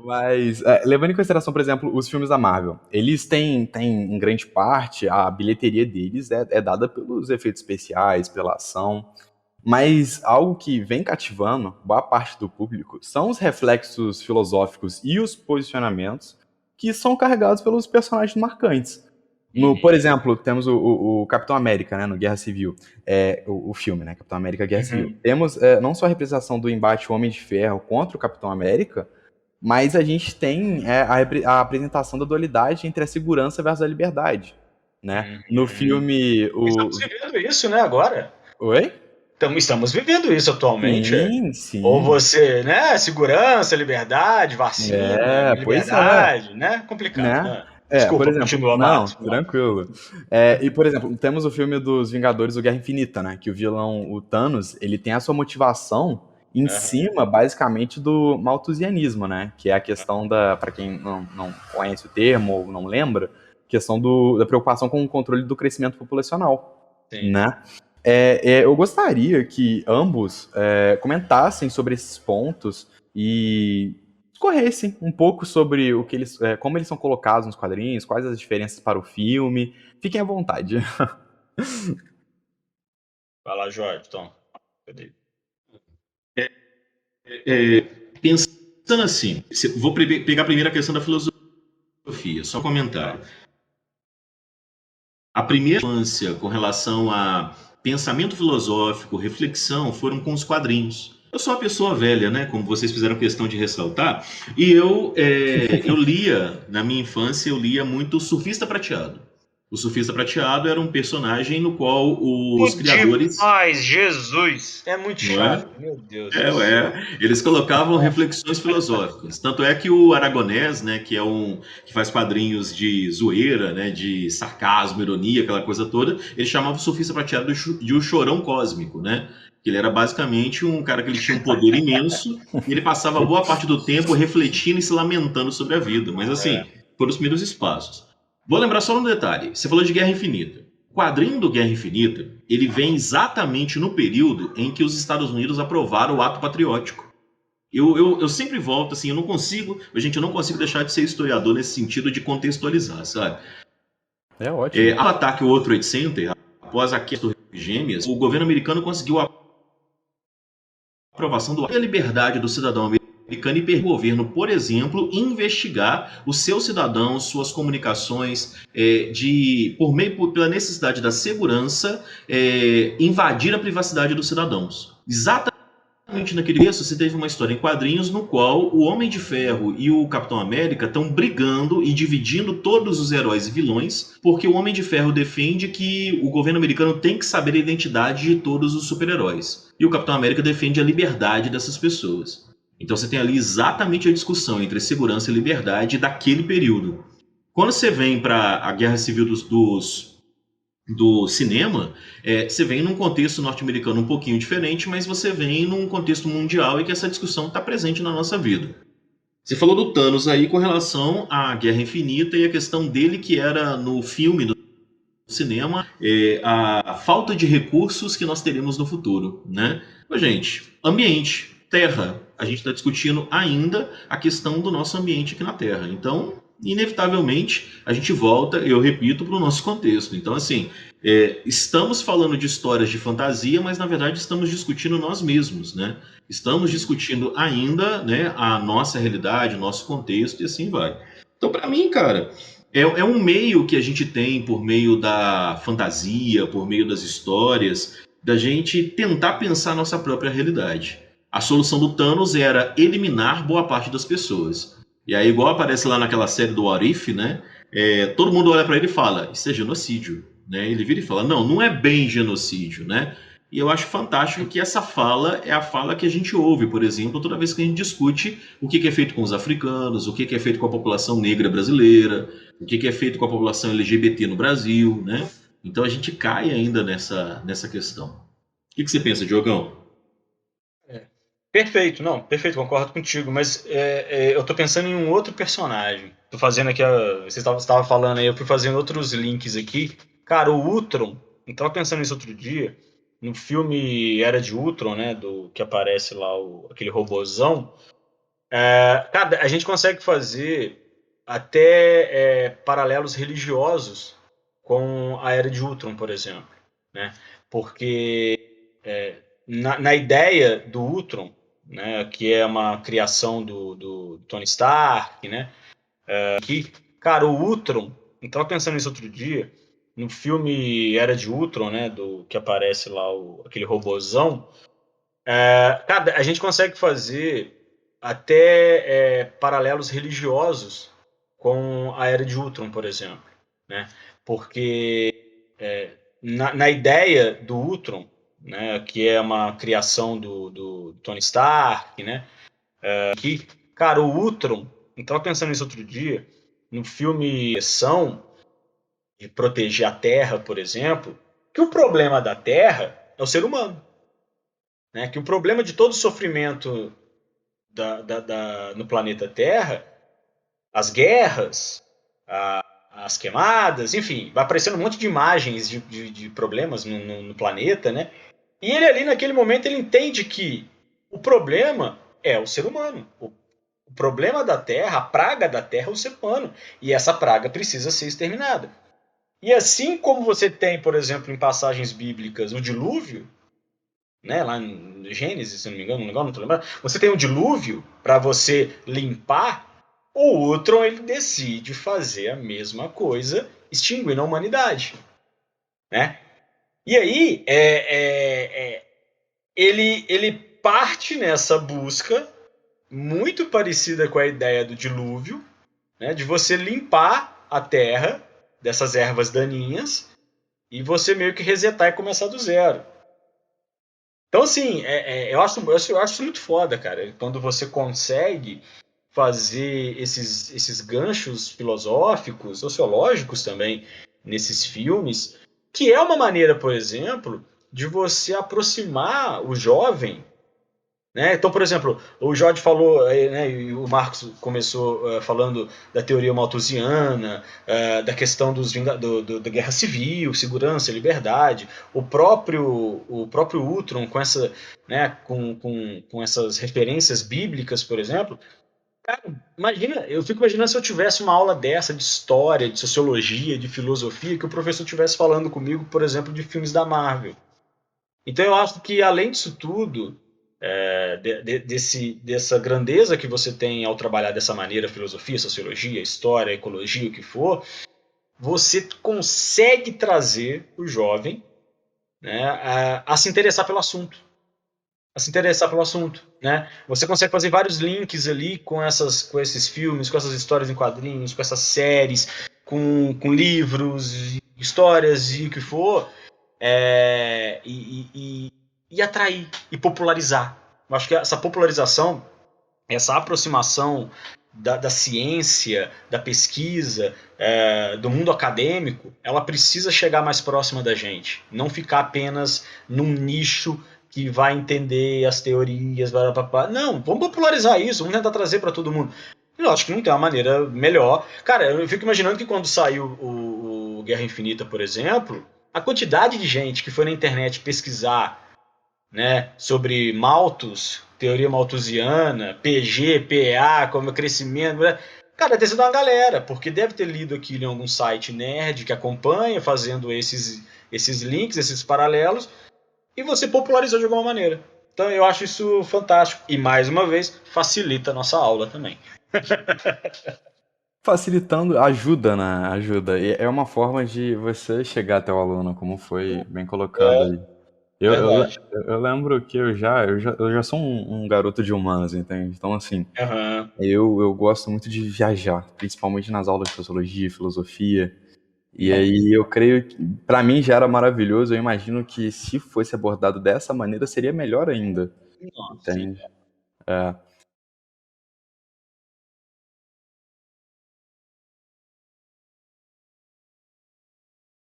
Mas, levando em consideração, por exemplo, os filmes da Marvel, eles têm, em grande parte, a bilheteria deles é dada pelos efeitos especiais, pela ação. Mas algo que vem cativando boa parte do público são os reflexos filosóficos e os posicionamentos que são carregados pelos personagens marcantes. Por Uhum, exemplo, temos o Capitão América, né, no Guerra Civil, o filme, né, Capitão América Guerra Civil. uhum. Temos não só a representação do embate Homem de Ferro contra o Capitão América, mas a gente tem a apresentação da dualidade entre a segurança versus a liberdade, né? No Uhum. filme, Estamos vivendo isso, né, agora. Oi? Estamos vivendo isso atualmente. Sim, Ou sim. você, né, segurança, liberdade, vacina, Pois é, liberdade, né? Complicado. né? Ah, Por desculpa, exemplo, continua, não, Matos. tranquilo. E, por exemplo, temos o filme dos Vingadores, o Guerra Infinita, né? Que o vilão, o Thanos, ele tem a sua motivação em Aham. cima, basicamente, do malthusianismo, né? Que é a questão da, para quem não conhece o termo ou não lembra, questão da preocupação com o controle do crescimento populacional, Sim. né? Eu gostaria que ambos comentassem sobre esses pontos e discorressem um pouco sobre o que como eles são colocados nos quadrinhos, quais as diferenças para o filme. Fiquem à vontade. Vai lá, Jorge, Tom. Cadê? É, pensando assim, vou pegar primeiro a questão da filosofia, só um comentário. A primeira infância com relação a pensamento filosófico, reflexão, foram com os quadrinhos. Eu sou uma pessoa velha, né? Como vocês fizeram questão de ressaltar, e eu lia, na minha infância, eu lia muito o Surfista Prateado. O Surfista Prateado era um personagem no qual os criadores, Demais, Jesus! É muito não é? chato, meu Deus do céu. Eles colocavam Nossa. reflexões filosóficas. Tanto é que o Aragonés, né, que faz quadrinhos de zoeira, né, de sarcasmo, ironia, aquela coisa toda, ele chamava o Surfista Prateado de o Chorão Cósmico, né? Ele era basicamente um cara que ele tinha um poder imenso e ele passava boa parte do tempo refletindo e se lamentando sobre a vida. Mas assim, É. foram os primeiros espaços. Vou lembrar só um detalhe. Você falou de Guerra Infinita. O quadrinho do Guerra Infinita, ele vem exatamente no período em que os Estados Unidos aprovaram o ato patriótico. Eu sempre volto assim, eu não consigo deixar de ser historiador nesse sentido de contextualizar, sabe? É ótimo. Ao ataque ao World Trade Center, após a queda das Torres Gêmeas, o governo americano conseguiu a aprovação da liberdade do cidadão americano e permitir ao governo, por exemplo, investigar os seus cidadãos, suas comunicações, pela necessidade da segurança, invadir a privacidade dos cidadãos. Exatamente naquele texto, você teve uma história em quadrinhos no qual o Homem de Ferro e o Capitão América estão brigando e dividindo todos os heróis e vilões, porque o Homem de Ferro defende que o governo americano tem que saber a identidade de todos os super-heróis. E o Capitão América defende a liberdade dessas pessoas. Então você tem ali exatamente a discussão entre segurança e liberdade daquele período. Quando você vem para a Guerra Civil do cinema, você vem num contexto norte-americano um pouquinho diferente, mas você vem num contexto mundial e que essa discussão está presente na nossa vida. Você falou do Thanos aí com relação à Guerra Infinita e a questão dele que era no filme do cinema, a falta de recursos que nós teremos no futuro, né? Mas, gente, ambiente, terra, a gente está discutindo ainda a questão do nosso ambiente aqui na Terra. Então, inevitavelmente, a gente volta, eu repito, para o nosso contexto. Então, assim, estamos falando de histórias de fantasia, mas na verdade estamos discutindo nós mesmos, né? Estamos discutindo ainda, né, a nossa realidade, o nosso contexto e assim vai. Então, para mim, cara, é um meio que a gente tem por meio da fantasia, por meio das histórias, da gente tentar pensar a nossa própria realidade. A solução do Thanos era eliminar boa parte das pessoas. E aí, igual aparece lá naquela série do What If, né? Todo mundo olha para ele e fala: Isso é genocídio. Né? Ele vira e fala: Não, não é bem genocídio. Né? E eu acho fantástico que essa fala é a fala que a gente ouve, por exemplo, toda vez que a gente discute o que é feito com os africanos, o que é feito com a população negra brasileira, o que é feito com a população LGBT no Brasil, né? Então a gente cai ainda nessa questão. O que você pensa, Diogão? É. Perfeito, não, perfeito, concordo contigo, mas eu tô pensando em um outro personagem. Tô fazendo aqui, você estava falando aí, eu fui fazendo outros links aqui. Cara, o Ultron, eu tava pensando nisso outro dia, no filme Era de Ultron, né, do que aparece lá aquele robozão. Cara, a gente consegue fazer até paralelos religiosos com a Era de Ultron, por exemplo, né? Porque na ideia do Ultron, né, que é uma criação do Tony Stark, né? Que, cara, o Ultron, eu tava pensando nisso outro dia, no filme Era de Ultron, né, do que aparece lá aquele robozão. Cara, a gente consegue fazer até paralelos religiosos com a Era de Ultron, por exemplo, né? Porque na ideia do Ultron, né, que é uma criação do Tony Stark, né? Que, cara, o Ultron, eu tava pensando nisso outro dia, no filme São de proteger a Terra, por exemplo, que o problema da Terra é o ser humano, né? Que o problema de todo sofrimento no planeta Terra, as guerras, as queimadas, enfim, vai aparecendo um monte de imagens de problemas no planeta, né? E ele ali, naquele momento, ele entende que o problema é o ser humano. O problema da Terra, a praga da Terra é o ser humano. E essa praga precisa ser exterminada. E assim como você tem, por exemplo, em passagens bíblicas, o dilúvio, né, lá em Gênesis, se não me engano, não estou lembrando, você tem um dilúvio para você limpar, o Ultron ele decide fazer a mesma coisa, extinguindo a humanidade, né? E aí ele parte nessa busca muito parecida com a ideia do dilúvio, né, de você limpar a terra dessas ervas daninhas e você meio que resetar e começar do zero. Então, assim, eu acho muito foda, cara, quando você consegue fazer esses ganchos filosóficos, sociológicos também, nesses filmes, que é uma maneira, por exemplo, de você aproximar o jovem, né? Então, por exemplo, o Jorge falou, né, e o Marcos começou falando da teoria malthusiana, da questão da guerra civil, segurança, liberdade, o próprio Ultron com essa, né, com essas referências bíblicas, por exemplo. Cara, imagina, eu fico imaginando se eu tivesse uma aula dessa de história, de sociologia, de filosofia, que o professor estivesse falando comigo, por exemplo, de filmes da Marvel. Então eu acho que além disso tudo, dessa grandeza que você tem ao trabalhar dessa maneira, filosofia, sociologia, história, ecologia, o que for, você consegue trazer o jovem, né, a se interessar pelo assunto. A se interessar pelo assunto, né? Você consegue fazer vários links ali com esses filmes, com essas histórias em quadrinhos, com essas séries, com livros, histórias e o que for, e atrair e popularizar. Eu acho que essa popularização, essa aproximação da ciência, da pesquisa, do mundo acadêmico, ela precisa chegar mais próxima da gente, não ficar apenas num nicho que vai entender as teorias, não, vamos popularizar isso, vamos tentar trazer para todo mundo. Eu acho que não tem uma maneira melhor. Cara, eu fico imaginando que quando saiu o Guerra Infinita, por exemplo, a quantidade de gente que foi na internet pesquisar, né, sobre malthus, teoria malthusiana, PG, PA, como é crescimento, né? Cara, deve ter sido uma galera, porque deve ter lido aquilo em algum site nerd que acompanha, fazendo esses links, esses paralelos, e você popularizou de alguma maneira. Então eu acho isso fantástico. E mais uma vez, facilita a nossa aula também. Facilitando, ajuda, né? Ajuda. E é uma forma de você chegar até o aluno, como foi bem colocado aí. Eu, eu, le- Verdade. eu lembro que eu já sou um garoto de humanas, entende? Então, assim, Aham. eu gosto muito de viajar, principalmente nas aulas de sociologia, filosofia. E Não. aí eu creio que, pra mim já era maravilhoso. Eu imagino que se fosse abordado dessa maneira, seria melhor ainda, Nossa, sim. entende? É.